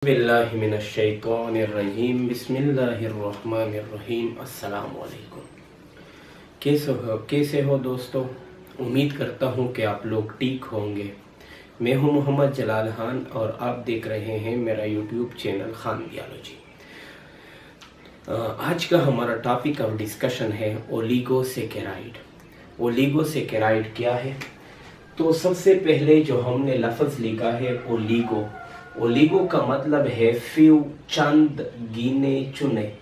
बिस्मिल्लाहिमिनश्शैतानिर्रजीम बिस्मिल्लाहिर्रहमानिर्रहीम। अस्सलाम वालेकुम। कैसे हो दोस्तों? उम्मीद करता हूँ कि आप लोग ठीक होंगे। मैं हूँ मोहम्मद जलाल खान और आप देख रहे हैं मेरा यूट्यूब चैनल खान बियोलॉजी। आज का हमारा टॉपिक ऑफ डिस्कशन है ओलिगोसेकेराइड। ओलिगोसेकेराइड क्या है? तो सबसे पहले जो हमने लफ्ज़ लिखा है ओलिगो का मतलब है फ्यू, चंद, गिने चुने।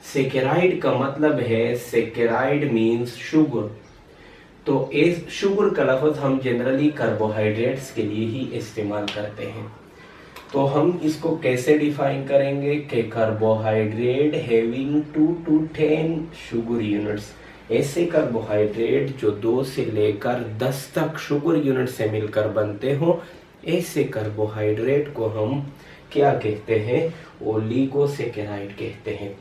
सेकेराइड का मतलब है सेकेराइड मीन्स शुगर। तो इस शुगर का लफ्ज़ हम जनरली कार्बोहाइड्रेट्स के लिए ही इस्तेमाल करते हैं। तो हम इसको कैसे डिफाइन करेंगे कि carbohydrate having 2 to 10 sugar units. ऐसे कार्बोहाइड्रेट जो 2 से लेकर 10 तक शुगर यूनिट से मिलकर बनते हो, ऐसे कार्बोहाइड्रेट को हम क्या कहते हैं? ओलिगोसेकेराइड कहते हैं।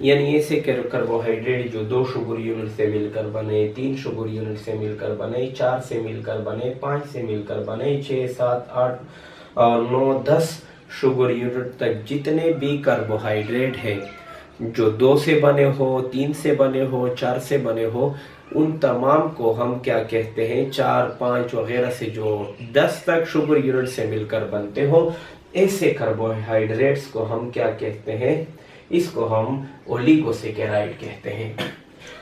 यानी ऐसे कार्बोहाइड्रेट जो 2 शुगर यूनिट से मिलकर बने, 3 शुगर यूनिट से मिलकर बने, 4 से मिलकर बने, 5 से मिलकर बने, 6, 7, 8 और 9, 10 शुगर यूनिट तक जितने भी कार्बोहाइड्रेट है जो 2 से बने हो, 3 से बने हो, 4 से बने हो, उन तमाम को हम क्या कहते हैं? 4, 5 वगैरह से जो 10 तक शुगर यूनिट से मिलकर बनते हो, ऐसे कार्बोहाइड्रेट्स को हम क्या कहते हैं? इसको हम ओलिगोसेकेराइड कहते हैं।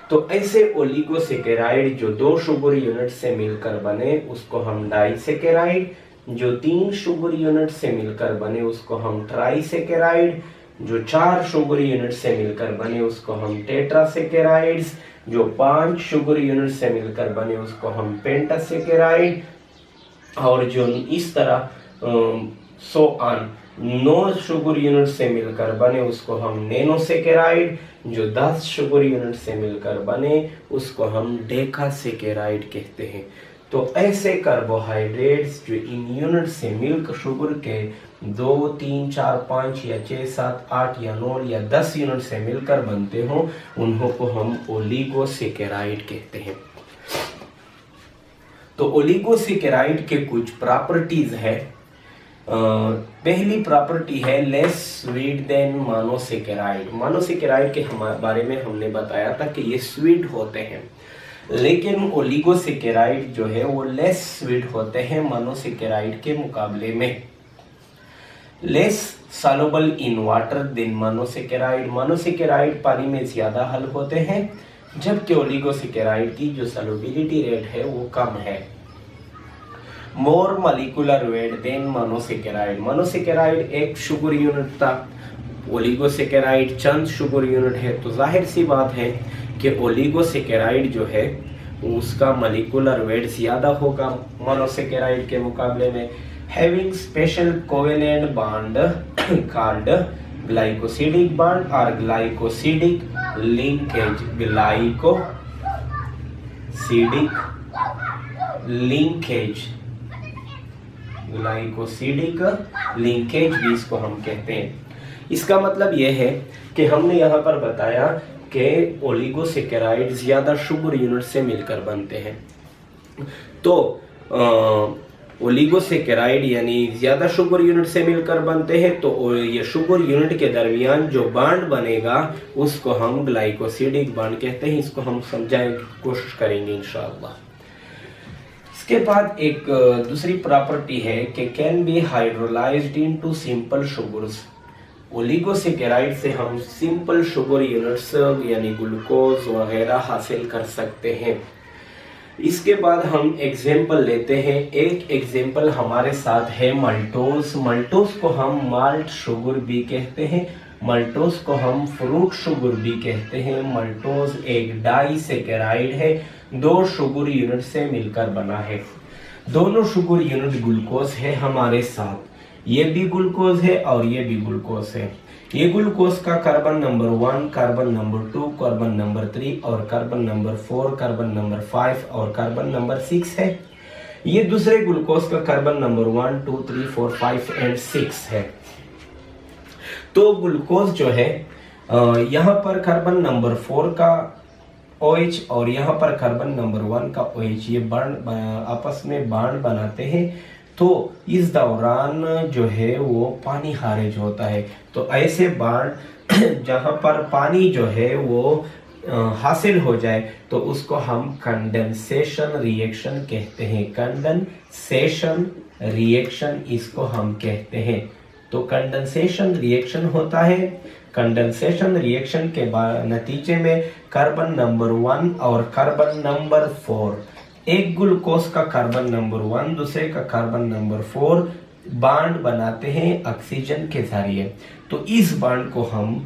तो ऐसे ओलिगोसेकेराइड जो 2 शुगर यूनिट से मिलकर बने उसको हम डाइसेकेराइड, जो 3 शुगर यूनिट से मिलकर बने उसको हम ट्राइसेकेराइड, जो 4 शुगर यूनिट से मिलकर बने उसको हम टेट्रासेकेराइड्स, जो 5 शुगर यूनिट से मिलकर बने उसको हम पेंटासेकेराइड, और जो इस तरह 9 शुगर यूनिट से मिलकर बने उसको हम नैनोसेकेराइड, जो 10 शुगर यूनिट से मिलकर बने उसको हम डेकासेकेराइड कहते हैं। तो ऐसे कार्बोहाइड्रेट्स जो इन यूनिट से मिलकर शुगर के 2, 3, 4, 5 या 6, 7, 8 या 9 या 10 यूनिट से मिलकर बनते हो, उन्हों को हम ओलिगोसेकेराइड कहते हैं। तो ओलिगोसेकेराइड के कुछ प्रॉपर्टीज है। पहली प्रॉपर्टी है less sweet than monosaccharide. Monosaccharide के बारे में हमने बताया था कि ये स्वीट होते हैं, लेकिन ओलिगोसेकेराइड जो है वो लेस स्वीट होते हैं मोनोसेकेराइड के मुकाबले में। Less soluble in water than monosaccharide. Monosaccharide पानी में ज्यादा हल होते हैं, जबकि ओलिगोसेकेराइड की जो सॉल्युबिलिटी रेट है वो कम है। More molecular weight than monosaccharide. Monosaccharide 1 sugar unit था, ओलिगोसेकेराइड चंद शुगर यूनिट है। तो जाहिर सी बात है कि ओलिगोसेकेराइड जो है उसका मॉलिक्यूलर वेट ज्यादा होगा मोनोसेकेराइड के मुकाबले में। Having special covalent bond called glycosidic bond और ग्लाइकोसिडिक लिंकेज। ग्लाइकोसिडिक लिंकेज भी इसको हम कहते हैं। इसका मतलब यह है कि हमने यहाँ पर बताया कि ओलिगोसेकेराइड ज्यादा शुगर यूनिट से मिलकर बनते हैं। तो ओलिगोसेकेराइड यानी ज्यादा शुगर यूनिट से मिलकर बनते हैं, तो ये शुगर यूनिट के दरमियान जो बॉन्ड बनेगा उसको हम ग्लाइकोसिडिक बॉन्ड कहते हैं। इसको हम समझाने की कोशिश करेंगे इंशाअल्लाह। इसके बाद एक दूसरी प्रॉपर्टी है कि can be hydrolysed into simple sugars. Oligosaccharide से हम सिंपल शुगर यूनिट्स यानी ग्लूकोज वगैरह हासिल कर सकते हैं। इसके बाद हम एग्जाम्पल लेते हैं। एक एग्जाम्पल हमारे साथ है मल्टोज। मल्टोज को हम माल्ट शुगर भी कहते हैं, मल्टोज को हम फ्रूट शुगर भी कहते हैं। मल्टोज एक डाइसेकेराइड है, 2 शुगर यूनिट से मिलकर बना है। दोनों शुगर यूनिट ग्लूकोज है हमारे साथ, ये भी ग्लूकोज है और ये भी ग्लूकोज है। ये ग्लूकोज का carbon number 1, carbon number 2, carbon number 3 और कार्बन नंबर 4, कार्बन नंबर 5 और कार्बन नंबर 6 है। ये दूसरे ग्लूकोज का कार्बन नंबर 1, 2, 3, 4, 5 एंड 6 है। तो ग्लूकोज जो है यहाँ पर कार्बन नंबर 4 का OH और यहाँ पर कार्बन नंबर 1 का OH, ये बॉन्ड आपस में बॉन्ड बनाते हैं। तो इस दौरान जो है वो पानी खारिज होता है। तो ऐसे बांड जहां पर पानी जो है वो हासिल हो जाए तो उसको हम कंडेंसेशन रिएक्शन कहते हैं। कंडेंसेशन रिएक्शन इसको हम कहते हैं। तो कंडेंसेशन रिएक्शन होता है। कंडेंसेशन रिएक्शन के नतीजे में कार्बन नंबर 1 और कार्बन नंबर 4, एक ग्लूकोज का कार्बन नंबर 1 दूसरे का कार्बन नंबर 4 बांड बनाते हैं ऑक्सीजन के जरिए। तो इस बांड को हम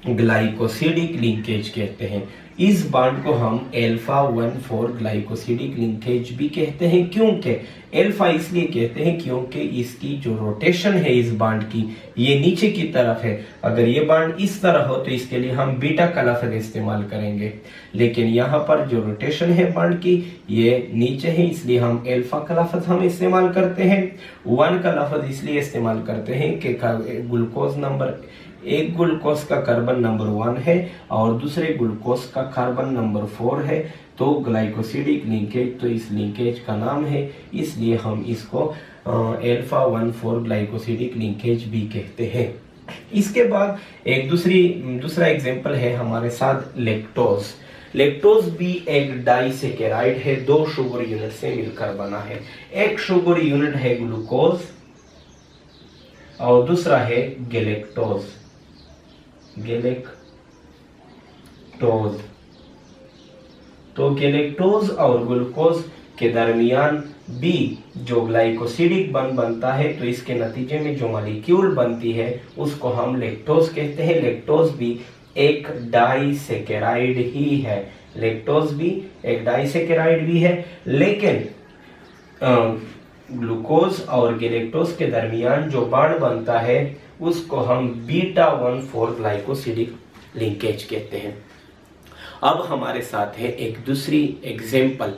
ग्लाइकोसिडिक लिंकेज कहते हैं। इस बांड को हम अल्फा 1,4 ग्लाइकोसिडिक लिंकेज भी कहते हैं। क्योंकि अल्फा इसलिए कहते हैं क्योंकि इसकी जो रोटेशन है इस बांड की ये नीचे की तरफ है। अगर ये बांड इस तरह हो तो इसके लिए हम बीटा का लफ्ज इस्तेमाल करेंगे, लेकिन यहाँ पर जो रोटेशन है बांड की ये नीचे है, इसलिए हम अल्फा का लफ्ज हम इस्तेमाल करते हैं। 1 का लफ्ज इसलिए इस्तेमाल करते हैं कि ग्लूकोज नंबर, एक ग्लूकोज का कार्बन नंबर 1 है और दूसरे ग्लूकोज का कार्बन नंबर 4 है, तो ग्लाइकोसिडिक लिंकेज, तो इस लिंकेज का नाम है, इसलिए हम इसको अल्फा 1,4 ग्लाइकोसिडिक लिंकेज भी कहते हैं। इसके बाद एक दूसरा एग्जांपल है हमारे साथ लैक्टोज। लैक्टोज भी एक डाइसेकेराइड है, 2 शुगर यूनिट से मिलकर बना है। एक शुगर यूनिट है ग्लूकोज और दूसरा है गैलेक्टोज। तो गैलेक्टोज और ग्लूकोज के दरमियान भी जो ग्लाइकोसिडिक बॉन्ड बनता है, तो इसके नतीजे में जो मॉलिक्यूल बनती है उसको हम लैक्टोज कहते हैं। लैक्टोज भी एक डाइसेकेराइड ही है। लैक्टोज भी एक डाइसेकेराइड भी है, लेकिन ग्लूकोज और गैलेक्टोज के दरमियान जो बॉन्ड बनता है उसको हम बीटा 1,4 ग्लाइकोसिडिक लिंकेज कहते हैं। अब हमारे साथ है एक दूसरी एग्जाम्पल